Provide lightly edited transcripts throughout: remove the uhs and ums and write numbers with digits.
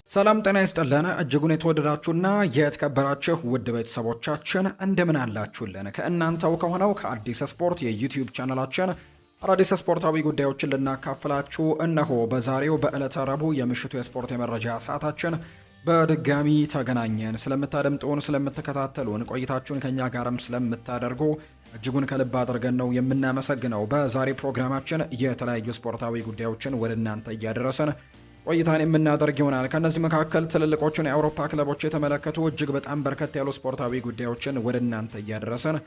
ሰላም ጤና ይስጥልን እጅጉን የተወደዳችሁና የተከበራችሁ ውድ ቤተሰቦቻችን እንደምን አላችሁልን? ከእናንተው ከሆነው ከአዲስ ስፖርት የዩቲዩብ ቻናላችን አዳዲስ ስፖርታዊ ጉዳዮችን ልናካፍላችሁ እነሆ በዛሬው በዕለተ ረቡዕ የምሽቱ የስፖርት የመረጃ ሰዓታችን በድጋሚ ተገናኘን። ስለምታደምጡን፣ ስለምትከታተሉን፣ ቆይታችሁን ከኛ ጋርም ስለምታደርጉ እጅጉን ከልብ አድርገን ነው የምናመሰግነው። በዛሬ ፕሮግራማችን የተለያዩ ስፖርታዊ ጉዳዮችን ወደ እናንተ እያደረሰን ቆይታን የምናደርግ ይሆናል። ከነዚህ መካከል ትልልቆቹን የአውሮፓ ክለቦች የተመለከቱ እጅግ በጣም በርከት ያሉ ስፖርታዊ ጉዳዮችን ወደ እናንተ እያደረሰን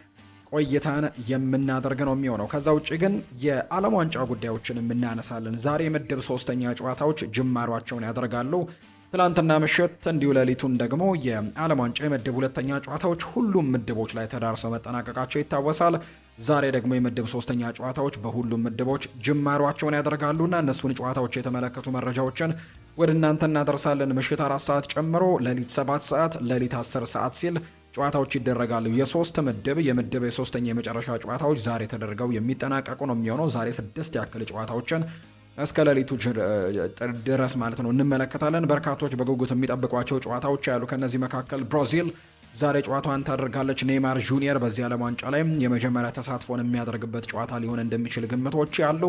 ቆይታን የምናደርግ ነው የሚሆነው። ከዛ ውጭ ግን የዓለም ዋንጫ ጉዳዮችን የምናነሳለን። ዛሬ ምድብ ሶስተኛ ጨዋታዎች ጅማሯቸውን ያደርጋሉ። ትላንትና ምሽት እንዲሁ ሌሊቱን ደግሞ የዓለም ዋንጫ የምድብ ሁለተኛ ጨዋታዎች ሁሉም ምድቦች ላይ ተዳርሰው መጠናቀቃቸው ይታወሳል። ዛሬ ደግሞ የምድብ ሶስተኛ ጨዋታዎች በሁሉም ምድቦች ጅማሯቸውን ያደርጋሉና እነሱን ጨዋታዎች የተመለከቱ መረጃዎችን ወደ እናንተ እናደርሳለን። ምሽት 4 ሰዓት ጨምሮ ሌሊት 7 ሰዓት፣ ሌሊት 10 ሰዓት ሲል ጨዋታዎች ይደረጋሉ። የሶስት ምድብ የምድብ የሶስተኛ የመጨረሻ ጨዋታዎች ዛሬ ተደርገው የሚጠናቀቁ ነው የሚሆነው። ዛሬ 6 ያክል ጨዋታዎችን እስከ ሌሊቱ ድረስ ማለት ነው እንመለከታለን። በርካቶች በጉጉት የሚጠብቋቸው ጨዋታዎች ያሉ ከነዚህ መካከል ብራዚል ዛሬ ጨዋታዋን ታደርጋለች። ኔይማር ጁኒየር በዚህ ዓለም ዋንጫ ላይ የመጀመሪያ ተሳትፎን የሚያደርግበት ጨዋታ ሊሆን እንደሚችል ግምቶች ያሉ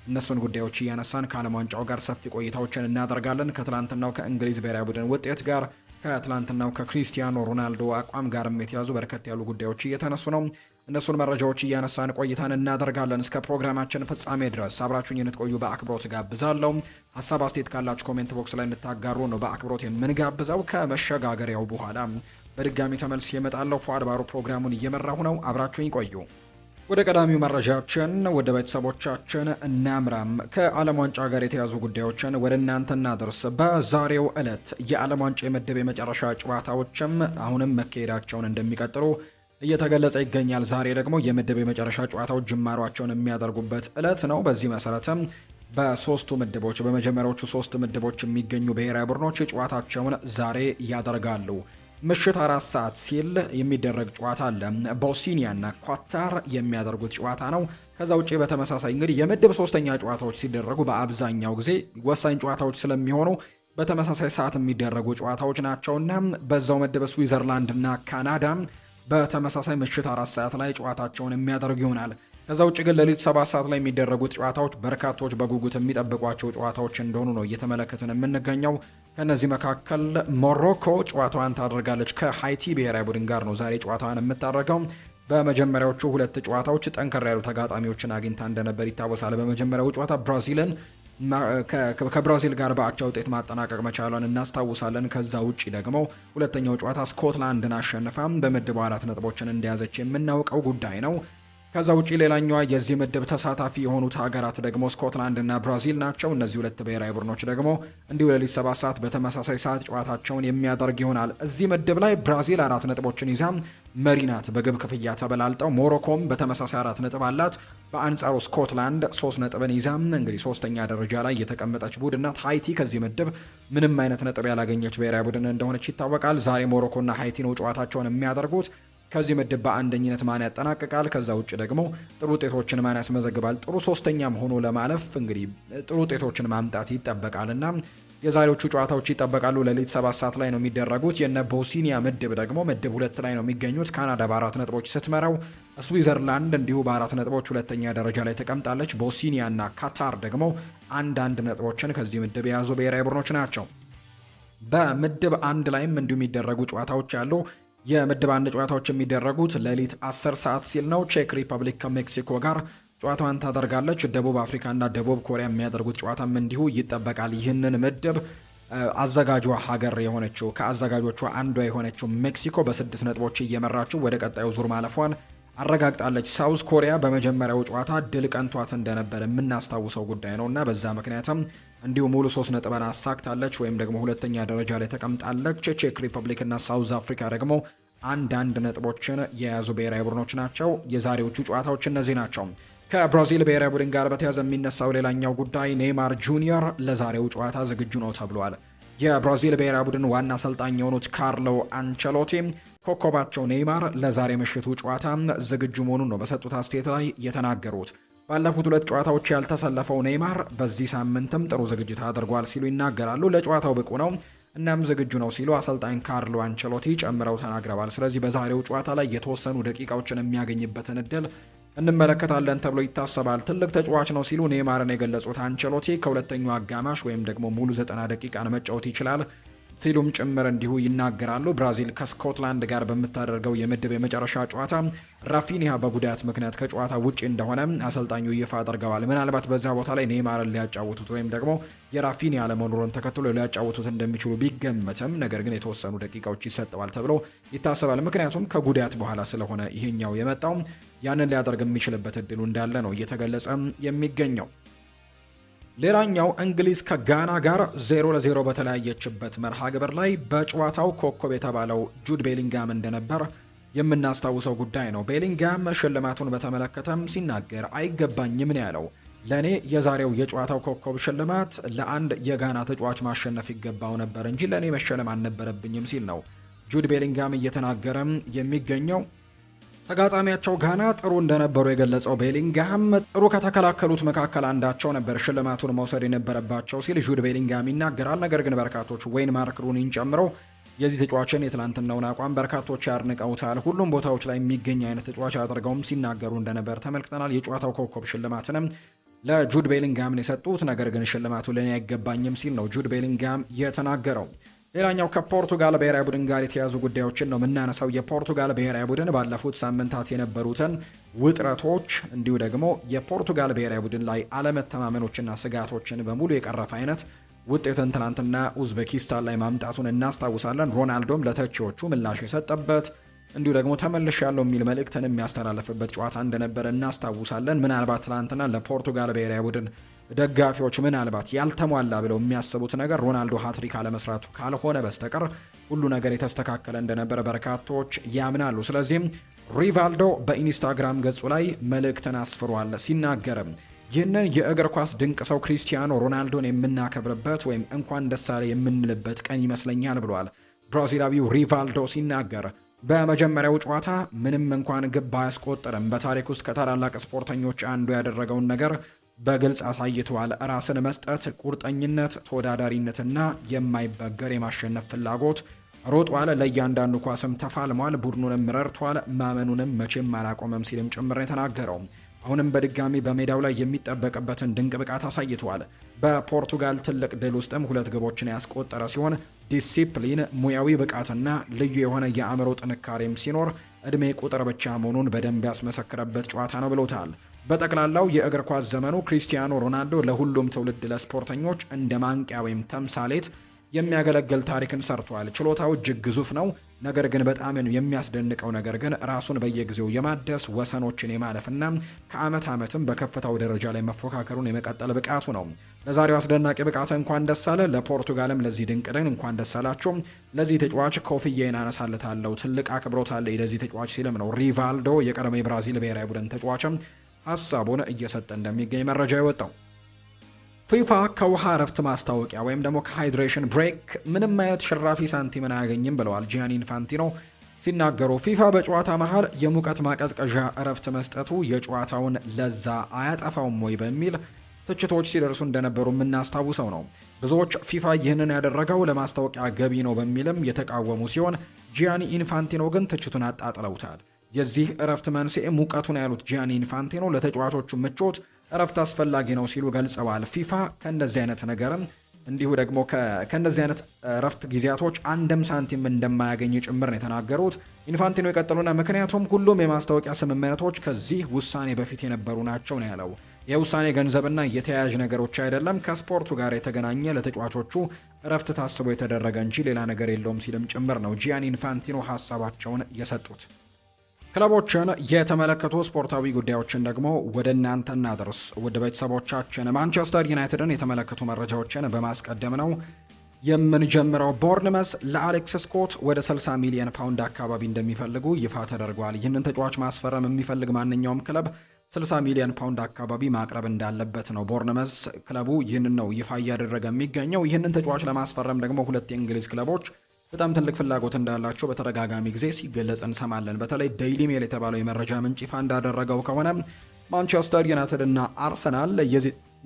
እነሱን ጉዳዮች እያነሳን ከዓለም ዋንጫው ጋር ሰፊ ቆይታዎችን እናደርጋለን። ከትላንትናው ከእንግሊዝ ብሔራዊ ቡድን ውጤት ጋር ከትላንትናው ከክሪስቲያኖ ሮናልዶ አቋም ጋርም የተያዙ በርከት ያሉ ጉዳዮች እየተነሱ ነው። እነሱን መረጃዎች እያነሳን ቆይታን እናደርጋለን። እስከ ፕሮግራማችን ፍጻሜ ድረስ አብራችሁኝ እንድትቆዩ በአክብሮት ጋብዛለሁ። ሀሳብ አስተያየት ካላችሁ ኮሜንት ቦክስ ላይ እንድታጋሩ ነው በአክብሮት የምንጋብዘው። ከመሸጋገሪያው በኋላ በድጋሚ ተመልሼ እመጣለሁ። ፏድ ባሩ ፕሮግራሙን እየመራሁ ነው። አብራችሁኝ ቆዩ። ወደ ቀዳሚው መረጃችን ወደ ቤተሰቦቻችን እናምራም። ከዓለም ዋንጫ ጋር የተያዙ ጉዳዮችን ወደ እናንተ እናደርስ። በዛሬው ዕለት የዓለም ዋንጫ የምድብ የመጨረሻ ጨዋታዎችም አሁንም መካሄዳቸውን እንደሚቀጥሉ እየተገለጸ ይገኛል። ዛሬ ደግሞ የምድብ የመጨረሻ ጨዋታዎች ጅማሯቸውን የሚያደርጉበት ዕለት ነው። በዚህ መሰረትም በሶስቱ ምድቦች በመጀመሪያዎቹ 3 ምድቦች የሚገኙ ብሔራዊ ቡድኖች ጨዋታቸውን ዛሬ ያደርጋሉ። ምሽት 4 ሰዓት ሲል የሚደረግ ጨዋታ አለ። ቦስኒያና ኳታር የሚያደርጉት ጨዋታ ነው። ከዛ ውጪ በተመሳሳይ እንግዲህ የምድብ ሶስተኛ ጨዋታዎች ሲደረጉ በአብዛኛው ጊዜ ወሳኝ ጨዋታዎች ስለሚሆኑ በተመሳሳይ ሰዓት የሚደረጉ ጨዋታዎች ናቸውና በዛው ምድብ ስዊዘርላንድና ካናዳ በተመሳሳይ ምሽት 4 ሰዓት ላይ ጨዋታቸውን የሚያደርጉ ይሆናል። ከዛ ውጭ ግን ሌሊት 7 ሰዓት ላይ የሚደረጉት ጨዋታዎች በርካቶች በጉጉት የሚጠብቋቸው ጨዋታዎች እንደሆኑ ነው እየተመለከትን የምንገኘው። ከነዚህ መካከል ሞሮኮ ጨዋታዋን ታደርጋለች ከሃይቲ ብሔራዊ ቡድን ጋር ነው ዛሬ ጨዋታዋን የምታደርገው። በመጀመሪያዎቹ 2 ጨዋታዎች ጠንከር ያሉ ተጋጣሚዎችን አግኝታ እንደነበር ይታወሳል። በመጀመሪያው ጨዋታ ብራዚልን ከብራዚል ጋር በአቻ ውጤት ማጠናቀቅ መቻሏን እናስታውሳለን። ከዛ ውጪ ደግሞ ሁለተኛው ጨዋታ ስኮትላንድን አሸንፋም በምድቡ 4 ነጥቦችን እንደያዘች የምናውቀው ጉዳይ ነው። ከዛ ውጪ ሌላኛዋ የዚህ ምድብ ተሳታፊ የሆኑት ሀገራት ደግሞ ስኮትላንድ እና ብራዚል ናቸው። እነዚህ 2 ብሔራዊ ቡድኖች ደግሞ እንዲሁ ሌሊት 7 ሰዓት በተመሳሳይ ሰዓት ጨዋታቸውን የሚያደርግ ይሆናል። እዚህ ምድብ ላይ ብራዚል 4 ነጥቦችን ይዛ መሪ ናት በግብ ክፍያ ተበላልጠው። ሞሮኮም በተመሳሳይ 4 ነጥብ አላት። በአንጻሩ ስኮትላንድ 3 ነጥብን ይዛ እንግዲህ 3ኛ ደረጃ ላይ የተቀመጠች ቡድን ናት። ሃይቲ ከዚህ ምድብ ምንም አይነት ነጥብ ያላገኘች ብሔራዊ ቡድን እንደሆነች ይታወቃል። ዛሬ ሞሮኮና ሃይቲ ነው ጨዋታቸውን የሚያደርጉት። ከዚህ ምድብ በአንደኝነት ማን ያጠናቅቃል? ከዛ ውጭ ደግሞ ጥሩ ውጤቶችን ማን ያስመዘግባል? ጥሩ ሶስተኛም ሆኖ ለማለፍ እንግዲህ ጥሩ ውጤቶችን ማምጣት ይጠበቃልና የዛሬዎቹ ጨዋታዎች ይጠበቃሉ። ሌሊት 7 ሰዓት ላይ ነው የሚደረጉት። የነ ቦስኒያ ምድብ ደግሞ ምድብ 2 ላይ ነው የሚገኙት። ካናዳ በ4 ነጥቦች ስትመራው፣ ስዊዘርላንድ እንዲሁ በ4 ነጥቦች ሁለተኛ ደረጃ ላይ ተቀምጣለች። ቦስኒያ እና ካታር ደግሞ አንድ ነጥቦችን ከዚህ ምድብ የያዙ ብሔራዊ ቡድኖች ናቸው። በምድብ 1 ላይም እንዲሁ የሚደረጉ ጨዋታዎች አሉ። የምድብ 1 ጨዋታዎች የሚደረጉት ሌሊት 10 ሰዓት ሲል ነው። ቼክ ሪፐብሊክ ከሜክሲኮ ጋር ጨዋታዋን ታደርጋለች። ደቡብ አፍሪካና ደቡብ ኮሪያ የሚያደርጉት ጨዋታም እንዲሁ ይጠበቃል። ይህንን ምድብ አዘጋጇ ሀገር የሆነችው ከአዘጋጆቿ አንዷ የሆነችው ሜክሲኮ በ6 ነጥቦች እየመራችው ወደ ቀጣዩ ዙር ማለፏን አረጋግጣለች። ሳውዝ ኮሪያ በመጀመሪያው ጨዋታ ድል ቀንቷት እንደነበር የምናስታውሰው ጉዳይ ነው እና በዛ ምክንያትም እንዲሁ ሙሉ 3 ነጥብን አሳክታለች ወይም ደግሞ ሁለተኛ ደረጃ ላይ ተቀምጣለች። ቼክ ሪፐብሊክ እና ሳውዝ አፍሪካ ደግሞ አንድ ነጥቦችን የያዙ ብሔራዊ ቡድኖች ናቸው። የዛሬዎቹ ጨዋታዎች እነዚህ ናቸው። ከብራዚል ብሔራዊ ቡድን ጋር በተያያዘ የሚነሳው ሌላኛው ጉዳይ ኔይማር ጁኒየር ለዛሬው ጨዋታ ዝግጁ ነው ተብሏል። የብራዚል ብሔራዊ ቡድን ዋና አሰልጣኝ የሆኑት ካርሎ አንቸሎቲ ኮከባቸው ኔይማር ለዛሬ ምሽቱ ጨዋታ ዝግጁ መሆኑን ነው በሰጡት አስተያየት ላይ የተናገሩት። ባለፉት 2 ጨዋታዎች ያልተሰለፈው ኔይማር በዚህ ሳምንትም ጥሩ ዝግጅት አድርጓል ሲሉ ይናገራሉ። ለጨዋታው ብቁ ነው፣ እናም ዝግጁ ነው ሲሉ አሰልጣኝ ካርሎ አንቸሎቲ ጨምረው ተናግረዋል። ስለዚህ በዛሬው ጨዋታ ላይ የተወሰኑ ደቂቃዎችን የሚያገኝበትን እድል እንመለከታለን ተብሎ ይታሰባል። ትልቅ ተጫዋች ነው ሲሉ ኔይማርን የገለጹት አንቸሎቲ ከሁለተኛው አጋማሽ ወይም ደግሞ ሙሉ 90 ደቂቃን መጫወት ይችላል ሲሉም ጭምር እንዲሁ ይናገራሉ። ብራዚል ከስኮትላንድ ጋር በምታደርገው የምድብ የመጨረሻ ጨዋታ ራፊኒያ በጉዳት ምክንያት ከጨዋታ ውጪ እንደሆነ አሰልጣኙ ይፋ አድርገዋል። ምናልባት በዛ ቦታ ላይ ኔይማርን ሊያጫውቱት ወይም ደግሞ የራፊኒያ ለመኖሩን ተከትሎ ሊያጫውቱት እንደሚችሉ ቢገመትም ነገር ግን የተወሰኑ ደቂቃዎች ይሰጠዋል ተብሎ ይታሰባል። ምክንያቱም ከጉዳት በኋላ ስለሆነ ይሄኛው የመጣው ያንን ሊያደርግ የሚችልበት እድሉ እንዳለ ነው እየተገለጸ የሚገኘው። ሌላኛው እንግሊዝ ከጋና ጋር 0-0 በተለያየችበት መርሃ ግብር ላይ በጨዋታው ኮከብ የተባለው ጁድ ቤሊንጋም እንደነበር የምናስታውሰው ጉዳይ ነው። ቤሊንጋም ሽልማቱን በተመለከተም ሲናገር አይገባኝም ነው ያለው። ለኔ የዛሬው የጨዋታው ኮከብ ሽልማት ለአንድ የጋና ተጫዋች ማሸነፍ ይገባው ነበር እንጂ ለኔ መሸለም አልነበረብኝም ሲል ነው ጁድ ቤሊንጋም እየተናገረ የሚገኘው። ተጋጣሚያቸው ጋና ጥሩ እንደነበሩ የገለጸው ቤሊንጋም ጥሩ ከተከላከሉት መካከል አንዳቸው ነበር ሽልማቱን መውሰድ የነበረባቸው ሲል ጁድ ቤሊንጋም ይናገራል። ነገር ግን በርካቶች ዌይን ማርክ ሩኒን ጨምሮ የዚህ ተጫዋችን የትላንትናውን አቋም በርካቶች ያድንቀውታል። ሁሉም ቦታዎች ላይ የሚገኝ አይነት ተጫዋች አድርገውም ሲናገሩ እንደነበር ተመልክተናል። የጨዋታው ኮከብ ሽልማትንም ለጁድ ቤሊንጋም ነው የሰጡት። ነገር ግን ሽልማቱ ለኔ አይገባኝም ሲል ነው ጁድ ቤሊንጋም የተናገረው። ሌላኛው ከፖርቱጋል ብሔራዊ ቡድን ጋር የተያዙ ጉዳዮችን ነው የምናነሳው። የፖርቱጋል ብሔራዊ ቡድን ባለፉት ሳምንታት የነበሩትን ውጥረቶች እንዲሁ ደግሞ የፖርቱጋል ብሔራዊ ቡድን ላይ አለመተማመኖችና ስጋቶችን በሙሉ የቀረፈ አይነት ውጤትን ትናንትና ኡዝቤኪስታን ላይ ማምጣቱን እናስታውሳለን። ሮናልዶም ለተቺዎቹ ምላሽ የሰጠበት እንዲሁ ደግሞ ተመልሽ ያለው የሚል መልእክትን የሚያስተላልፍበት ጨዋታ እንደነበረ እናስታውሳለን። ምናልባት ትናንትና ለፖርቱጋል ብሔራዊ ቡድን ደጋፊዎች ምናልባት ያልተሟላ ብለው የሚያስቡት ነገር ሮናልዶ ሃትሪክ አለመስራቱ ካልሆነ በስተቀር ሁሉ ነገር የተስተካከለ እንደነበረ በርካቶች ያምናሉ። ስለዚህም ሪቫልዶ በኢንስታግራም ገጹ ላይ መልእክትን አስፍሯል። ሲናገርም ይህንን የእግር ኳስ ድንቅ ሰው ክሪስቲያኖ ሮናልዶን የምናከብርበት ወይም እንኳን ደስ አለ የምንልበት ቀን ይመስለኛል ብሏል። ብራዚላዊው ሪቫልዶ ሲናገር በመጀመሪያው ጨዋታ ምንም እንኳን ግብ አያስቆጥርም፣ በታሪክ ውስጥ ከታላላቅ ስፖርተኞች አንዱ ያደረገውን ነገር በግልጽ አሳይተዋል። ራስን መስጠት፣ ቁርጠኝነት፣ ተወዳዳሪነትና የማይበገር የማሸነፍ ፍላጎት ሮጧል። ለእያንዳንዱ ኳስም ተፋልሟል። ቡድኑንም ረድቷል። ማመኑንም መቼም አላቆመም ሲልም ጭምር የተናገረው። አሁንም በድጋሚ በሜዳው ላይ የሚጠበቅበትን ድንቅ ብቃት አሳይተዋል። በፖርቱጋል ትልቅ ድል ውስጥም 2 ግቦችን ያስቆጠረ ሲሆን ዲሲፕሊን፣ ሙያዊ ብቃትና ልዩ የሆነ የአእምሮ ጥንካሬም ሲኖር እድሜ ቁጥር ብቻ መሆኑን በደንብ ያስመሰክረበት ጨዋታ ነው ብሎታል። በጠቅላላው የእግር ኳስ ዘመኑ ክሪስቲያኖ ሮናልዶ ለሁሉም ትውልድ ለስፖርተኞች እንደ ማንቂያ ወይም ተምሳሌት የሚያገለግል ታሪክን ሰርቷል። ችሎታው እጅግ ግዙፍ ነው። ነገር ግን በጣም የሚያስደንቀው ነገር ግን ራሱን በየጊዜው የማደስ ወሰኖችን የማለፍና ከአመት ዓመትም በከፍታው ደረጃ ላይ መፎካከሩን የመቀጠል ብቃቱ ነው። ለዛሬው አስደናቂ ብቃት እንኳን ደስ አለ። ለፖርቱጋልም ለዚህ ድንቅ ድል እንኳን ደስ አላቸው። ለዚህ ተጫዋች ኮፍዬን አነሳለታለሁ። ትልቅ አክብሮት አለ ለዚህ ተጫዋች ሲልም ነው ሪቫልዶ የቀድሞ የብራዚል ብሔራዊ ቡድን ተጫዋችም ሀሳቡን እየሰጠ እንደሚገኝ መረጃ የወጣው። ፊፋ ከውሃ እረፍት ማስታወቂያ ወይም ደግሞ ከሃይድሬሽን ብሬክ ምንም አይነት ሽራፊ ሳንቲምን አያገኝም ብለዋል ጂያኒ ኢንፋንቲኖ ሲናገሩ። ፊፋ በጨዋታ መሃል የሙቀት ማቀዝቀዣ እረፍት መስጠቱ የጨዋታውን ለዛ አያጠፋውም ወይ በሚል ትችቶች ሲደርሱ እንደነበሩ የምናስታውሰው ነው። ብዙዎች ፊፋ ይህንን ያደረገው ለማስታወቂያ ገቢ ነው በሚልም የተቃወሙ ሲሆን ጂያኒ ኢንፋንቲኖ ግን ትችቱን አጣጥለውታል። የዚህ እረፍት መንስኤ ሙቀቱን ያሉት ጂያኒ ኢንፋንቲኖ ለተጫዋቾቹ ምቾት እረፍት አስፈላጊ ነው ሲሉ ገልጸዋል። ፊፋ ከእንደዚህ አይነት ነገርም እንዲሁ ደግሞ ከእንደዚህ አይነት እረፍት ጊዜያቶች አንድም ሳንቲም እንደማያገኝ ጭምር ነው የተናገሩት። ኢንፋንቲኖ የቀጠሉና ምክንያቱም ሁሉም የማስታወቂያ ስምምነቶች ከዚህ ውሳኔ በፊት የነበሩ ናቸው ነው ያለው። ይህ ውሳኔ ገንዘብና የተያያዥ ነገሮች አይደለም፣ ከስፖርቱ ጋር የተገናኘ ለተጫዋቾቹ እረፍት ታስቦ የተደረገ እንጂ ሌላ ነገር የለውም ሲልም ጭምር ነው ጂያኒ ኢንፋንቲኖ ሀሳባቸውን የሰጡት። ክለቦችን የተመለከቱ ስፖርታዊ ጉዳዮችን ደግሞ ወደ እናንተ እናደርስ ውድ ቤተሰቦቻችን። ማንቸስተር ዩናይትድን የተመለከቱ መረጃዎችን በማስቀደም ነው የምንጀምረው። ቦርንመስ ለአሌክስ ስኮት ወደ 60 ሚሊዮን ፓውንድ አካባቢ እንደሚፈልጉ ይፋ ተደርጓል። ይህንን ተጫዋች ማስፈረም የሚፈልግ ማንኛውም ክለብ 60 ሚሊዮን ፓውንድ አካባቢ ማቅረብ እንዳለበት ነው ቦርንመስ ክለቡ ይህንን ነው ይፋ እያደረገ የሚገኘው። ይህንን ተጫዋች ለማስፈረም ደግሞ 2 የእንግሊዝ ክለቦች በጣም ትልቅ ፍላጎት እንዳላቸው በተደጋጋሚ ጊዜ ሲገለጽ እንሰማለን። በተለይ ዴይሊ ሜል የተባለው የመረጃ ምንጭ ይፋ እንዳደረገው ከሆነ ማንቸስተር ዩናይትድ እና አርሰናል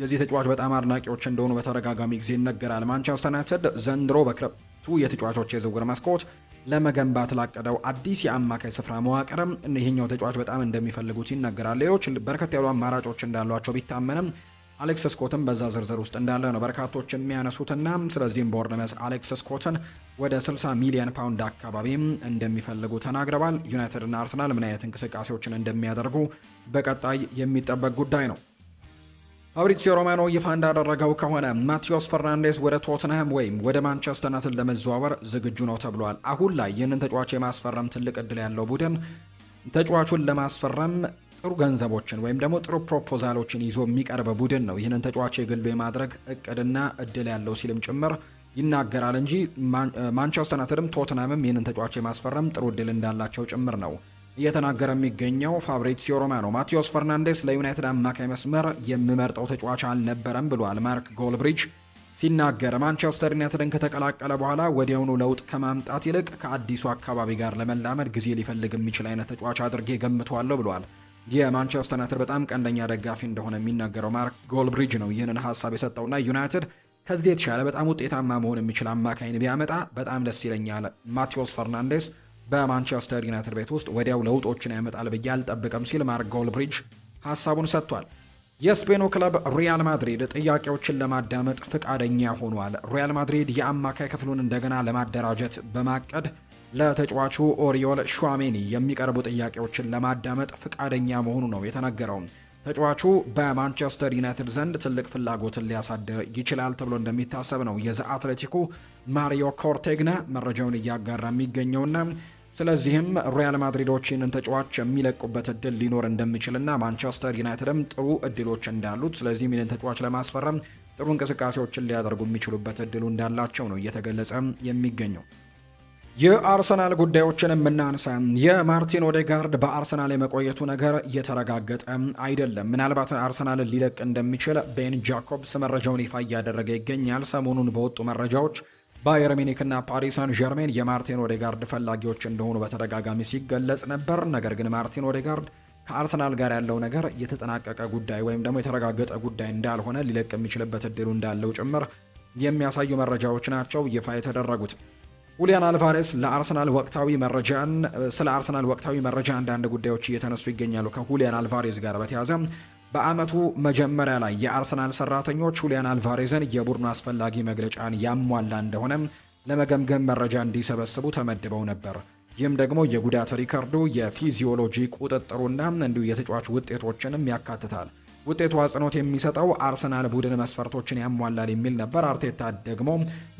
የዚህ ተጫዋች በጣም አድናቂዎች እንደሆኑ በተደጋጋሚ ጊዜ ይነገራል። ማንቸስተር ዩናይትድ ዘንድሮ በክረምቱ በክረምቱ የተጫዋቾች የዝውውር መስኮት ለመገንባት ላቀደው አዲስ የአማካይ ስፍራ መዋቅርም ይህኛው ተጫዋች በጣም እንደሚፈልጉት ይነገራል። ሌሎች በርከት ያሉ አማራጮች እንዳሏቸው ቢታመንም አሌክስ ስኮትም በዛ ዝርዝር ውስጥ እንዳለ ነው በርካቶች የሚያነሱትና ስለዚህም ቦርንመስ አሌክስ ስኮትን ወደ 60 ሚሊዮን ፓውንድ አካባቢ እንደሚፈልጉ ተናግረዋል። ዩናይትድ እና አርሰናል ምን አይነት እንቅስቃሴዎችን እንደሚያደርጉ በቀጣይ የሚጠበቅ ጉዳይ ነው። ፋብሪዚዮ ሮማኖ ይፋ እንዳደረገው ከሆነ ማቴዎስ ፈርናንዴስ ወደ ቶትንሃም ወይም ወደ ማንቸስተር ዩናይትድ ለመዘዋወር ዝግጁ ነው ተብሏል። አሁን ላይ ይህንን ተጫዋች የማስፈረም ትልቅ እድል ያለው ቡድን ተጫዋቹን ለማስፈረም ጥሩ ገንዘቦችን ወይም ደግሞ ጥሩ ፕሮፖዛሎችን ይዞ የሚቀርብ ቡድን ነው ይህንን ተጫዋች የግሉ የማድረግ እቅድና እድል ያለው ሲልም ጭምር ይናገራል እንጂ ማንቸስተር ዩናይትድም ቶትንሃምም ይህንን ተጫዋች የማስፈረም ጥሩ እድል እንዳላቸው ጭምር ነው እየተናገረ የሚገኘው ፋብሪዚዮ ሮማኖ። ማቴዎስ ፈርናንዴስ ለዩናይትድ አማካይ መስመር የምመርጠው ተጫዋች አልነበረም ብሏል ማርክ ጎልብሪጅ ሲናገር። ማንቸስተር ዩናይትድን ከተቀላቀለ በኋላ ወዲያውኑ ለውጥ ከማምጣት ይልቅ ከአዲሱ አካባቢ ጋር ለመላመድ ጊዜ ሊፈልግ የሚችል አይነት ተጫዋች አድርጌ ገምተዋለሁ ብሏል። የማንቸስተር ዩናይትድ በጣም ቀንደኛ ደጋፊ እንደሆነ የሚናገረው ማርክ ጎልብሪጅ ነው ይህንን ሀሳብ የሰጠውና ዩናይትድ ከዚህ የተሻለ በጣም ውጤታማ መሆን የሚችል አማካይን ቢያመጣ በጣም ደስ ይለኛል። ማቴዎስ ፈርናንዴስ በማንቸስተር ዩናይትድ ቤት ውስጥ ወዲያው ለውጦችን ያመጣል ብዬ አልጠብቅም ሲል ማርክ ጎልብሪጅ ሀሳቡን ሰጥቷል። የስፔኑ ክለብ ሪያል ማድሪድ ጥያቄዎችን ለማዳመጥ ፍቃደኛ ሆኗል። ሪያል ማድሪድ የአማካይ ክፍሉን እንደገና ለማደራጀት በማቀድ ለተጫዋቹ ኦሪዮል ሹዋሜኒ የሚቀርቡ ጥያቄዎችን ለማዳመጥ ፍቃደኛ መሆኑ ነው የተነገረው። ተጫዋቹ በማንቸስተር ዩናይትድ ዘንድ ትልቅ ፍላጎትን ሊያሳድር ይችላል ተብሎ እንደሚታሰብ ነው የዘ አትሌቲኩ ማሪዮ ኮርቴግና መረጃውን እያጋራ የሚገኘውና ስለዚህም ሪያል ማድሪዶች ይህንን ተጫዋች የሚለቁበት እድል ሊኖር እንደሚችልና ማንቸስተር ዩናይትድም ጥሩ እድሎች እንዳሉት ስለዚህም ይህንን ተጫዋች ለማስፈረም ጥሩ እንቅስቃሴዎችን ሊያደርጉ የሚችሉበት እድሉ እንዳላቸው ነው እየተገለጸ የሚገኘው። የአርሰናል ጉዳዮችን የምናነሳ የማርቲን ኦዴጋርድ በአርሰናል የመቆየቱ ነገር እየተረጋገጠ አይደለም። ምናልባት አርሰናልን ሊለቅ እንደሚችል ቤን ጃኮብስ መረጃውን ይፋ እያደረገ ይገኛል። ሰሞኑን በወጡ መረጃዎች ባየር ሚኒክና ፓሪስ ሳን ዠርሜን የማርቲን ኦዴጋርድ ፈላጊዎች እንደሆኑ በተደጋጋሚ ሲገለጽ ነበር። ነገር ግን ማርቲን ኦዴጋርድ ከአርሰናል ጋር ያለው ነገር የተጠናቀቀ ጉዳይ ወይም ደግሞ የተረጋገጠ ጉዳይ እንዳልሆነ ሊለቅ የሚችልበት እድሉ እንዳለው ጭምር የሚያሳዩ መረጃዎች ናቸው ይፋ የተደረጉት። ሁሊያን አልቫሬስ ለአርሰናል ወቅታዊ መረጃን ስለ አርሰናል ወቅታዊ መረጃ አንዳንድ ጉዳዮች እየተነሱ ይገኛሉ። ከሁሊያን አልቫሬስ ጋር በተያያዘ በአመቱ መጀመሪያ ላይ የአርሰናል ሰራተኞች ሁሊያን አልቫሬዝን የቡድኑ አስፈላጊ መግለጫን ያሟላ እንደሆነ ለመገምገም መረጃ እንዲሰበስቡ ተመድበው ነበር። ይህም ደግሞ የጉዳት ሪከርዱ፣ የፊዚዮሎጂ ቁጥጥሩና እንዲሁ የተጫዋች ውጤቶችንም ያካትታል። ውጤቱ አጽንኦት የሚሰጠው አርሰናል ቡድን መስፈርቶችን ያሟላል የሚል ነበር። አርቴታ ደግሞ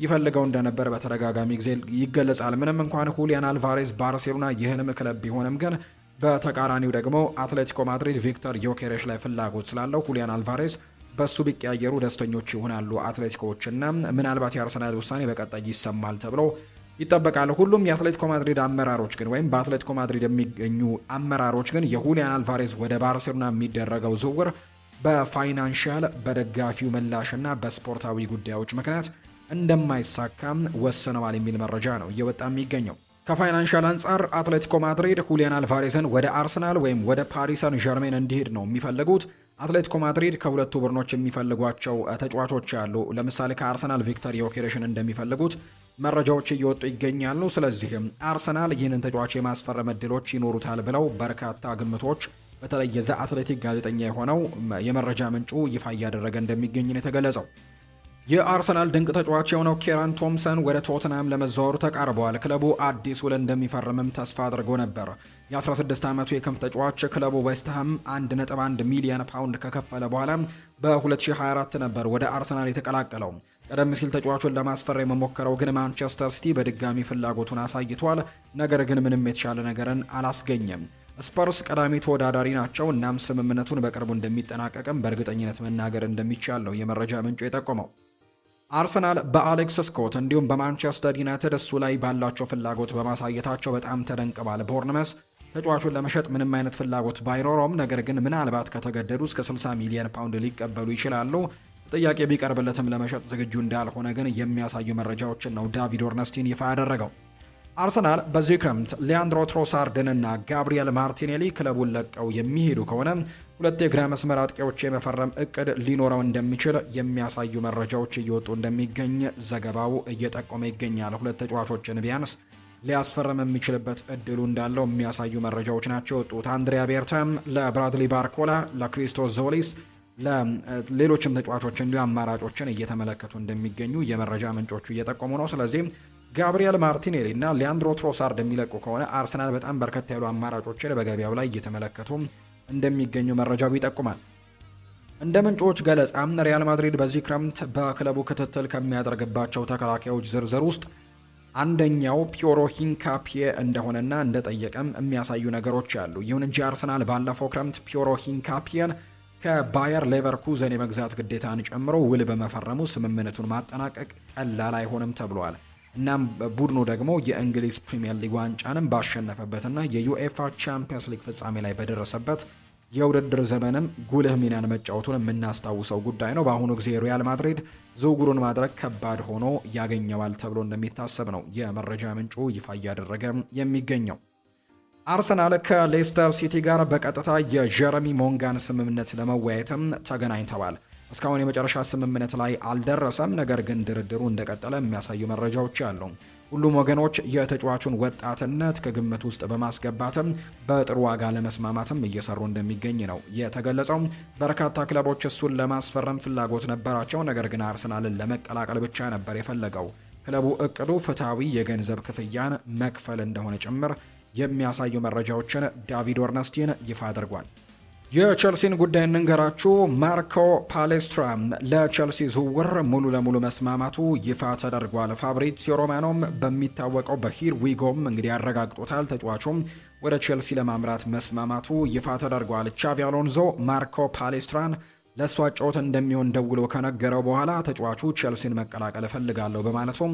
ይፈልገው እንደነበር በተደጋጋሚ ጊዜ ይገለጻል። ምንም እንኳን ሁሊያን አልቫሬዝ ባርሴሎና የህልም ክለብ ቢሆንም ግን በተቃራኒው ደግሞ አትሌቲኮ ማድሪድ ቪክተር ዮኬሬሽ ላይ ፍላጎት ስላለው ሁሊያን አልቫሬዝ በሱ ቢቀያየሩ ደስተኞች ይሆናሉ አትሌቲኮዎችና ምናልባት የአርሰናል ውሳኔ በቀጣይ ይሰማል ተብሎ ይጠበቃል። ሁሉም የአትሌቲኮ ማድሪድ አመራሮች ግን ወይም በአትሌቲኮ ማድሪድ የሚገኙ አመራሮች ግን የሁሊያን አልቫሬዝ ወደ ባርሴሎና የሚደረገው ዝውውር በፋይናንሻል በደጋፊው ምላሽና በስፖርታዊ ጉዳዮች ምክንያት እንደማይሳካም ወስነዋል የሚል መረጃ ነው እየወጣ የሚገኘው። ከፋይናንሻል አንጻር አትሌቲኮ ማድሪድ ሁሊያን አልቫሬዝን ወደ አርሰናል ወይም ወደ ፓሪስ ሳን ዠርሜን እንዲሄድ ነው የሚፈልጉት። አትሌቲኮ ማድሪድ ከሁለቱ ቡድኖች የሚፈልጓቸው ተጫዋቾች ያሉ፣ ለምሳሌ ከአርሰናል ቪክተር ዮኬሬሽን እንደሚፈልጉት መረጃዎች እየወጡ ይገኛሉ። ስለዚህም አርሰናል ይህንን ተጫዋች የማስፈረም እድሎች ይኖሩታል ብለው በርካታ ግምቶች በተለይ የዘ አትሌቲክ ጋዜጠኛ የሆነው የመረጃ ምንጩ ይፋ እያደረገ እንደሚገኝ ነው የተገለጸው። የአርሰናል ድንቅ ተጫዋች የሆነው ኬራን ቶምሰን ወደ ቶትንሃም ለመዘዋወሩ ተቃርበዋል። ክለቡ አዲስ ውል እንደሚፈርምም ተስፋ አድርጎ ነበር። የ16 ዓመቱ የክንፍ ተጫዋች ክለቡ ዌስትሃም 1.1 ሚሊዮን ፓውንድ ከከፈለ በኋላ በ2024 ነበር ወደ አርሰናል የተቀላቀለው። ቀደም ሲል ተጫዋቹን ለማስፈረም የመሞከረው ግን ማንቸስተር ሲቲ በድጋሚ ፍላጎቱን አሳይቷል። ነገር ግን ምንም የተሻለ ነገርን አላስገኘም። ስፐርስ ቀዳሚ ተወዳዳሪ ናቸው። እናም ስምምነቱን በቅርቡ እንደሚጠናቀቅም በእርግጠኝነት መናገር እንደሚቻል ነው የመረጃ ምንጩ የጠቆመው። አርሰናል በአሌክስ ስኮት እንዲሁም በማንቸስተር ዩናይትድ እሱ ላይ ባላቸው ፍላጎት በማሳየታቸው በጣም ተደንቅባል። ቦርንመስ ተጫዋቹን ለመሸጥ ምንም አይነት ፍላጎት ባይኖረውም ነገር ግን ምናልባት ከተገደዱ እስከ 60 ሚሊዮን ፓውንድ ሊቀበሉ ይችላሉ። ጥያቄ ቢቀርብለትም ለመሸጥ ዝግጁ እንዳልሆነ ግን የሚያሳዩ መረጃዎችን ነው ዳቪድ ኦርነስቲን ይፋ ያደረገው። አርሰናል በዚህ ክረምት ሊያንድሮ ትሮሳርድንና ጋብሪኤል ማርቲኔሊ ክለቡን ለቀው የሚሄዱ ከሆነ ሁለት የግራ መስመር አጥቂዎች የመፈረም እቅድ ሊኖረው እንደሚችል የሚያሳዩ መረጃዎች እየወጡ እንደሚገኝ ዘገባው እየጠቆመ ይገኛል። ሁለት ተጫዋቾችን ቢያንስ ሊያስፈርም የሚችልበት እድሉ እንዳለው የሚያሳዩ መረጃዎች ናቸው የወጡት። አንድሪያ ቤርታም ለብራድሊ ባርኮላ፣ ለክሪስቶስ ዞሊስ፣ ለሌሎችም ተጫዋቾች እንዲሁ አማራጮችን እየተመለከቱ እንደሚገኙ የመረጃ ምንጮቹ እየጠቆሙ ነው። ስለዚህ ጋብሪኤል ማርቲኔሊ እና ሊያንድሮ ትሮሳርድ የሚለቁ ከሆነ አርሰናል በጣም በርከት ያሉ አማራጮችን በገበያው ላይ እየተመለከቱ እንደሚገኙ መረጃው ይጠቁማል። እንደ ምንጮች ገለጻ ሪያል ማድሪድ በዚህ ክረምት በክለቡ ክትትል ከሚያደርግባቸው ተከላካዮች ዝርዝር ውስጥ አንደኛው ፒዮሮ ሂንካፒዬ እንደሆነና እንደጠየቀም የሚያሳዩ ነገሮች አሉ። ይሁን እንጂ አርሰናል ባለፈው ክረምት ፒዮሮ ሂንካፒየን ከባየር ሌቨርኩዘን የመግዛት ግዴታን ጨምሮ ውል በመፈረሙ ስምምነቱን ማጠናቀቅ ቀላል አይሆንም ተብሏል። እናም ቡድኑ ደግሞ የእንግሊዝ ፕሪሚየር ሊግ ዋንጫንም ባሸነፈበትና የዩኤፋ ቻምፒየንስ ሊግ ፍጻሜ ላይ በደረሰበት የውድድር ዘመንም ጉልህ ሚናን መጫወቱን የምናስታውሰው ጉዳይ ነው። በአሁኑ ጊዜ ሪያል ማድሪድ ዝውውሩን ማድረግ ከባድ ሆኖ ያገኘዋል ተብሎ እንደሚታሰብ ነው የመረጃ ምንጩ ይፋ እያደረገ የሚገኘው። አርሰናል ከሌስተር ሲቲ ጋር በቀጥታ የጀረሚ ሞንጋን ስምምነት ለመወያየትም ተገናኝተዋል። እስካሁን የመጨረሻ ስምምነት ላይ አልደረሰም። ነገር ግን ድርድሩ እንደቀጠለ የሚያሳዩ መረጃዎች አሉ። ሁሉም ወገኖች የተጫዋቹን ወጣትነት ከግምት ውስጥ በማስገባትም በጥሩ ዋጋ ለመስማማትም እየሰሩ እንደሚገኝ ነው የተገለጸው። በርካታ ክለቦች እሱን ለማስፈረም ፍላጎት ነበራቸው። ነገር ግን አርሰናልን ለመቀላቀል ብቻ ነበር የፈለገው። ክለቡ እቅዱ ፍትሐዊ የገንዘብ ክፍያን መክፈል እንደሆነ ጭምር የሚያሳዩ መረጃዎችን ዳቪድ ኦርነስቲን ይፋ አድርጓል። የቸልሲን ጉዳይ እንንገራችሁ። ማርኮ ፓሌስትራ ለቸልሲ ዝውውር ሙሉ ለሙሉ መስማማቱ ይፋ ተደርጓል። ፋብሪዚዮ ሮማኖም በሚታወቀው በሂር ዊጎም እንግዲህ ያረጋግጦታል። ተጫዋቹም ወደ ቸልሲ ለማምራት መስማማቱ ይፋ ተደርጓል። ቻቪ አሎንዞ ማርኮ ፓሌስትራን ለእሱ አጨዋወት እንደሚሆን ደውሎ ከነገረው በኋላ ተጫዋቹ ቸልሲን መቀላቀል እፈልጋለሁ በማለቱም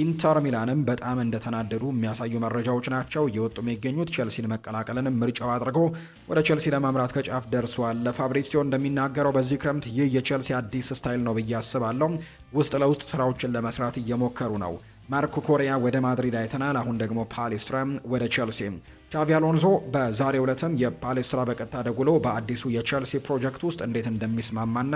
ኢንተር ሚላንም በጣም እንደተናደዱ የሚያሳዩ መረጃዎች ናቸው እየወጡ የሚገኙት። ቸልሲን መቀላቀልንም ምርጫው አድርጎ ወደ ቸልሲ ለማምራት ከጫፍ ደርሷል። ለፋብሪዚዮ እንደሚናገረው በዚህ ክረምት ይህ የቸልሲ አዲስ ስታይል ነው ብዬ አስባለሁ። ውስጥ ለውስጥ ስራዎችን ለመስራት እየሞከሩ ነው። ማርኮ ኮሪያ ወደ ማድሪድ አይተናል። አሁን ደግሞ ፓሌስትራ ወደ ቸልሲ። ቻቪ አሎንዞ በዛሬው ዕለትም የፓሌስትራ በቀጥታ ደውሎ በአዲሱ የቸልሲ ፕሮጀክት ውስጥ እንዴት እንደሚስማማና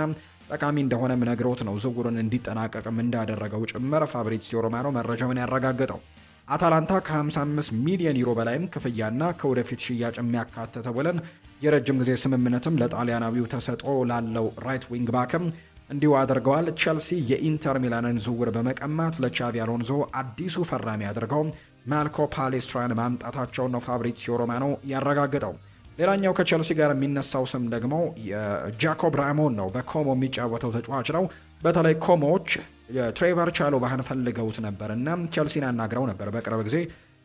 ጠቃሚ እንደሆነም ነግሮት ነው ዝውውሩን እንዲጠናቀቅም እንዳደረገው ጭምር ፋብሪዚዮ ሮማኖ መረጃውን ያረጋገጠው። አታላንታ ከ55 ሚሊዮን ዩሮ በላይም ክፍያና ከወደፊት ሽያጭ የሚያካተተ ውልን የረጅም ጊዜ ስምምነትም ለጣሊያናዊው ተሰጥኦ ላለው ራይት ዊንግ ባክም እንዲሁ አድርገዋል። ቸልሲ የኢንተር ሚላንን ዝውውር በመቀማት ለቻቪ አሎንዞ አዲሱ ፈራሚ አድርገው ማርኮ ፓሌስትራን ማምጣታቸውን ነው ፋብሪዚዮ ሮማኖ ያረጋገጠው። ሌላኛው ከቸልሲ ጋር የሚነሳው ስም ደግሞ ጃኮብ ራሞን ነው። በኮሞ የሚጫወተው ተጫዋች ነው። በተለይ ኮሞዎች ትሬቨር ቻሎባህን ፈልገውት ነበር እና ቸልሲን አናግረው ነበር በቅርብ ጊዜ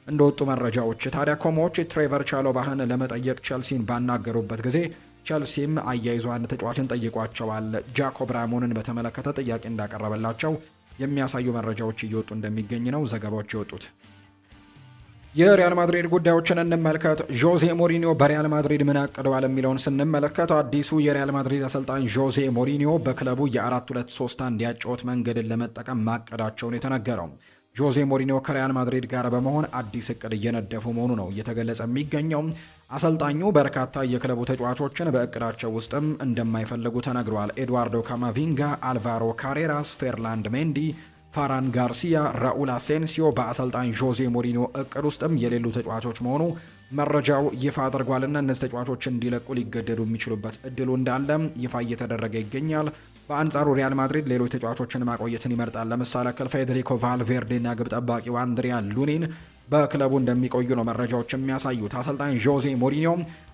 እንደወጡ መረጃዎች። ታዲያ ኮሞዎች ትሬቨር ቻሎባህን ለመጠየቅ ቸልሲን ባናገሩበት ጊዜ ቸልሲም አያይዞ አንድ ተጫዋችን ጠይቋቸዋል። ጃኮብ ራሞንን በተመለከተ ጥያቄ እንዳቀረበላቸው የሚያሳዩ መረጃዎች እየወጡ እንደሚገኝ ነው ዘገባዎች የወጡት። የሪያል ማድሪድ ጉዳዮችን እንመልከት። ዦዜ ሞሪኒዮ በሪያል ማድሪድ ምን አቅደዋል የሚለውን ስንመለከት አዲሱ የሪያል ማድሪድ አሰልጣኝ ዦዜ ሞሪኒዮ በክለቡ የ4-2-3-1 ያጨዋወት መንገድን ለመጠቀም ማቀዳቸውን የተነገረው። ጆዜ ሞሪኒዮ ከሪያል ማድሪድ ጋር በመሆን አዲስ እቅድ እየነደፉ መሆኑ ነው እየተገለጸ የሚገኘው። አሰልጣኙ በርካታ የክለቡ ተጫዋቾችን በእቅዳቸው ውስጥም እንደማይፈልጉ ተነግሯል። ኤድዋርዶ ካማቪንጋ፣ አልቫሮ ካሬራስ፣ ፌርላንድ ሜንዲ፣ ፋራን ጋርሲያ፣ ራኡል አሴንሲዮ በአሰልጣኝ ጆዜ ሞሪኒዮ እቅድ ውስጥም የሌሉ ተጫዋቾች መሆኑ መረጃው ይፋ አድርጓልና እነዚህ ተጫዋቾች እንዲለቁ ሊገደዱ የሚችሉበት እድሉ እንዳለ ይፋ እየተደረገ ይገኛል። በአንጻሩ ሪያል ማድሪድ ሌሎች ተጫዋቾችን ማቆየትን ይመርጣል። ለምሳሌ ፌዴሪኮ ቫልቬርዴ እና ግብ ጠባቂው አንድሪያ ሉኒን በክለቡ እንደሚቆዩ ነው መረጃዎች የሚያሳዩት። አሰልጣኝ ጆዜ ሞሪኒዮ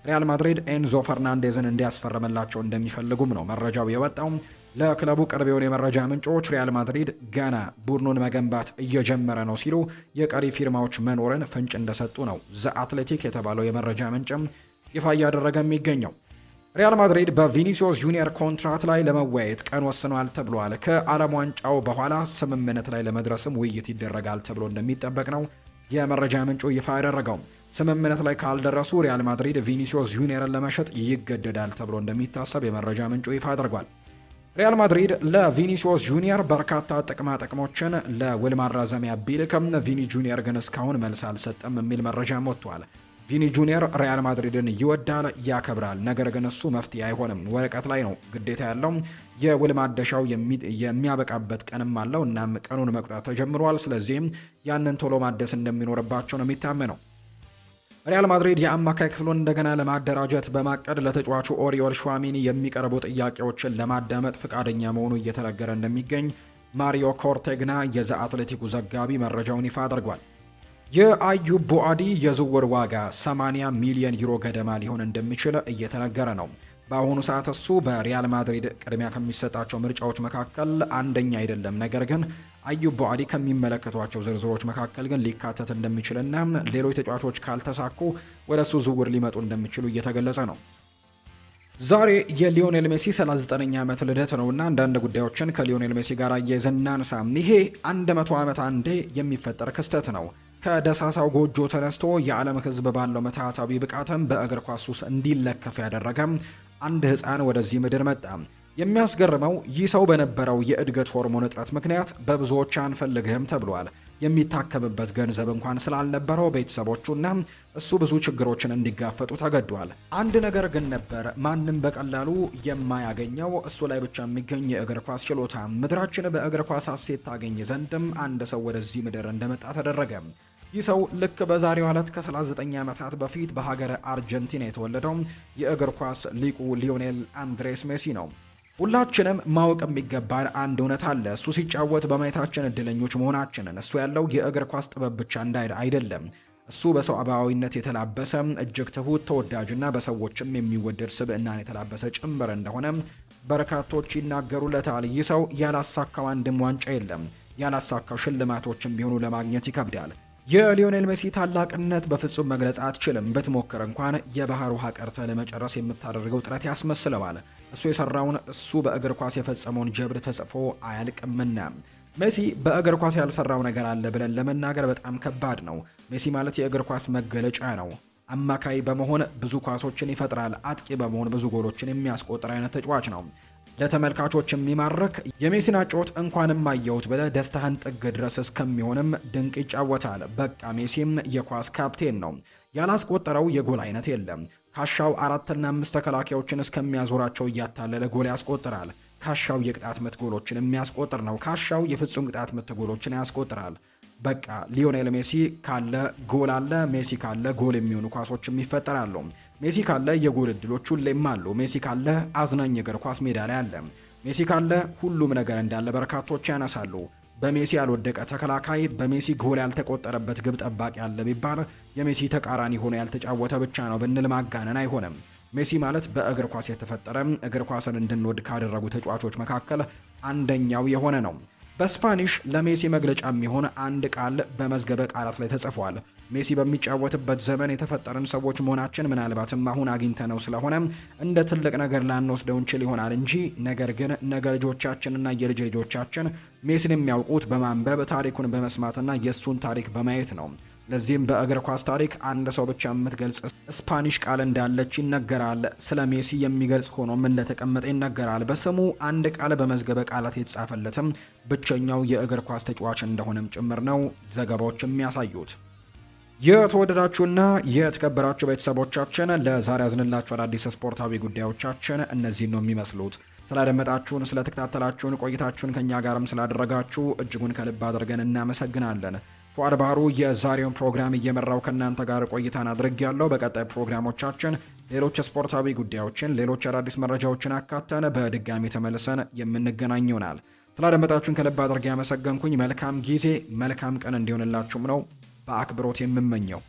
ሪያል ማድሪድ ኤንዞ ፈርናንዴዝን እንዲያስፈርምላቸው እንደሚፈልጉም ነው መረጃው የወጣው። ለክለቡ ቅርብ የሆኑ የመረጃ ምንጮች ሪያል ማድሪድ ገና ቡድኑን መገንባት እየጀመረ ነው ሲሉ የቀሪ ፊርማዎች መኖርን ፍንጭ እንደሰጡ ነው ዘ አትሌቲክ የተባለው የመረጃ ምንጭም ይፋ እያደረገ የሚገኘው። ሪያል ማድሪድ በቪኒሲዮስ ጁኒየር ኮንትራት ላይ ለመወያየት ቀን ወስኗል ተብሏል። ከዓለም ዋንጫው በኋላ ስምምነት ላይ ለመድረስም ውይይት ይደረጋል ተብሎ እንደሚጠበቅ ነው የመረጃ ምንጩ ይፋ ያደረገው። ስምምነት ላይ ካልደረሱ ሪያል ማድሪድ ቪኒሲዮስ ጁኒየርን ለመሸጥ ይገደዳል ተብሎ እንደሚታሰብ የመረጃ ምንጩ ይፋ አድርጓል። ሪያል ማድሪድ ለቪኒሲዮስ ጁኒየር በርካታ ጥቅማ ጥቅሞችን ለውል ማራዘሚያ ቢልክም ቪኒ ጁኒየር ግን እስካሁን መልስ አልሰጠም የሚል መረጃም ወጥቷል። ቪኒ ጁኒየር ሪያል ማድሪድን ይወዳል፣ ያከብራል። ነገር ግን እሱ መፍትሄ አይሆንም። ወረቀት ላይ ነው ግዴታ ያለው። የውል ማደሻው የሚያበቃበት ቀንም አለው። እናም ቀኑን መቁጠር ተጀምሯል። ስለዚህም ያንን ቶሎ ማደስ እንደሚኖርባቸው ነው የሚታመነው። ሪያል ማድሪድ የአማካይ ክፍሉን እንደገና ለማደራጀት በማቀድ ለተጫዋቹ ኦሪዮል ሹዋሚኒ የሚቀርቡ ጥያቄዎችን ለማዳመጥ ፈቃደኛ መሆኑ እየተነገረ እንደሚገኝ ማሪዮ ኮርቴግና የዘ አትሌቲኩ ዘጋቢ መረጃውን ይፋ አድርጓል። የአዩብ ቡአዲ የዝውውር ዋጋ 80 ሚሊዮን ዩሮ ገደማ ሊሆን እንደሚችል እየተነገረ ነው። በአሁኑ ሰዓት እሱ በሪያል ማድሪድ ቅድሚያ ከሚሰጣቸው ምርጫዎች መካከል አንደኛ አይደለም። ነገር ግን አዩብ ቡአዲ ከሚመለከቷቸው ዝርዝሮች መካከል ግን ሊካተት እንደሚችልና ሌሎች ተጫዋቾች ካልተሳኩ ወደ እሱ ዝውውር ሊመጡ እንደሚችሉ እየተገለጸ ነው። ዛሬ የሊዮኔል ሜሲ 39ኛ ዓመት ልደት ነውና አንዳንድ ጉዳዮችን ከሊዮኔል ሜሲ ጋር አያይዘን እናንሳ። ይሄ 100 ዓመት አንዴ የሚፈጠር ክስተት ነው። ከደሳሳው ጎጆ ተነስቶ የዓለም ሕዝብ ባለው መታታዊ ብቃትም በእግር ኳስ ውስጥ እንዲለከፍ ያደረገ አንድ ሕፃን ወደዚህ ምድር መጣ። የሚያስገርመው ይህ ሰው በነበረው የእድገት ሆርሞን እጥረት ምክንያት በብዙዎች አንፈልግህም ተብሏል። የሚታከምበት ገንዘብ እንኳን ስላልነበረው ቤተሰቦቹና እሱ ብዙ ችግሮችን እንዲጋፈጡ ተገዷል። አንድ ነገር ግን ነበር፣ ማንም በቀላሉ የማያገኘው እሱ ላይ ብቻ የሚገኝ የእግር ኳስ ችሎታ። ምድራችን በእግር ኳስ ሀሴት ታገኝ ዘንድም አንድ ሰው ወደዚህ ምድር እንደመጣ ተደረገ። ይህ ሰው ልክ በዛሬው ዕለት ከ39 ዓመታት በፊት በሀገረ አርጀንቲና የተወለደው የእግር ኳስ ሊቁ ሊዮኔል አንድሬስ ሜሲ ነው። ሁላችንም ማወቅ የሚገባን አንድ እውነት አለ። እሱ ሲጫወት በማየታችን እድለኞች መሆናችንን። እሱ ያለው የእግር ኳስ ጥበብ ብቻ አይደለም። እሱ በሰብአዊነት የተላበሰ እጅግ ትሁት፣ ተወዳጅና በሰዎችም የሚወደድ ስብዕናን የተላበሰ ጭምር እንደሆነ በርካቶች ይናገሩለታል። ይህ ሰው ያላሳካው አንድም ዋንጫ የለም። ያላሳካው ሽልማቶችም ቢሆኑ ለማግኘት ይከብዳል። የሊዮኔል ሜሲ ታላቅነት በፍጹም መግለጽ አትችልም። ብትሞክር እንኳን የባህር ውሃ ቀርተ ለመጨረስ የምታደርገው ጥረት ያስመስለዋል። እሱ የሰራውን እሱ በእግር ኳስ የፈጸመውን ጀብድ ተጽፎ አያልቅምና። ሜሲ በእግር ኳስ ያልሰራው ነገር አለ ብለን ለመናገር በጣም ከባድ ነው። ሜሲ ማለት የእግር ኳስ መገለጫ ነው። አማካይ በመሆን ብዙ ኳሶችን ይፈጥራል። አጥቂ በመሆን ብዙ ጎሎችን የሚያስቆጥር አይነት ተጫዋች ነው። ለተመልካቾች የሚማርክ የሜሲን አጨዋወት እንኳንም አየሁት ብለ ደስታህን ጥግ ድረስ እስከሚሆንም ድንቅ ይጫወታል። በቃ ሜሲም የኳስ ካፕቴን ነው። ያላስቆጠረው የጎል አይነት የለም። ካሻው 4 እና 5 ተከላካዮችን እስከሚያዞራቸው እያታለለ ጎል ያስቆጥራል። ካሻው የቅጣት ምት ጎሎችን የሚያስቆጥር ነው። ካሻው የፍጹም ቅጣት ምት ጎሎችን ያስቆጥራል። በቃ ሊዮኔል ሜሲ ካለ ጎል አለ። ሜሲ ካለ ጎል የሚሆኑ ኳሶችም ይፈጠራሉ። ሜሲ ካለ የጎል እድሎች ሁሌም አሉ። ሜሲ ካለ አዝናኝ እግር ኳስ ሜዳ ላይ አለ። ሜሲ ካለ ሁሉም ነገር እንዳለ በርካቶች ያነሳሉ። በሜሲ ያልወደቀ ተከላካይ፣ በሜሲ ጎል ያልተቆጠረበት ግብ ጠባቂ አለ ቢባል የሜሲ ተቃራኒ ሆኖ ያልተጫወተ ብቻ ነው ብንል ማጋነን አይሆንም። ሜሲ ማለት በእግር ኳስ የተፈጠረ እግር ኳስን እንድንወድ ካደረጉ ተጫዋቾች መካከል አንደኛው የሆነ ነው። በስፓኒሽ ለሜሲ መግለጫ የሚሆን አንድ ቃል በመዝገበ ቃላት ላይ ተጽፏል። ሜሲ በሚጫወትበት ዘመን የተፈጠረን ሰዎች መሆናችን ምናልባትም አሁን አግኝተነው ስለሆነ እንደ ትልቅ ነገር ላንወስደው እንችል ይሆናል እንጂ ነገር ግን ነገ ልጆቻችንና የልጅ ልጆቻችን ሜሲን የሚያውቁት በማንበብ ታሪኩን በመስማትና የእሱን ታሪክ በማየት ነው። ለዚህም በእግር ኳስ ታሪክ አንድ ሰው ብቻ የምትገልጽ ስፓኒሽ ቃል እንዳለች ይነገራል። ስለ ሜሲ የሚገልጽ ሆኖም እንደተቀመጠ ይነገራል። በስሙ አንድ ቃል በመዝገበ ቃላት የተጻፈለትም ብቸኛው የእግር ኳስ ተጫዋች እንደሆነም ጭምር ነው ዘገባዎች የሚያሳዩት። የተወደዳችሁና የተከበራችሁ ቤተሰቦቻችን ለዛሬ ያዝንላችሁ አዳዲስ ስፖርታዊ ጉዳዮቻችን እነዚህን ነው የሚመስሉት። ስላደመጣችሁን፣ ስለተከታተላችሁን፣ ቆይታችሁን ከኛ ጋርም ስላደረጋችሁ እጅጉን ከልብ አድርገን እናመሰግናለን። ፉአድ ባህሩ የዛሬውን ፕሮግራም እየመራው ከእናንተ ጋር ቆይታን አድርጌያለሁ። በቀጣይ ፕሮግራሞቻችን ሌሎች ስፖርታዊ ጉዳዮችን፣ ሌሎች አዳዲስ መረጃዎችን አካተን በድጋሚ ተመልሰን የምንገናኝ ይሆናል። ስላደመጣችሁን ከልብ አድርጌ ያመሰገንኩኝ። መልካም ጊዜ፣ መልካም ቀን እንዲሆንላችሁም ነው በአክብሮት የምመኘው።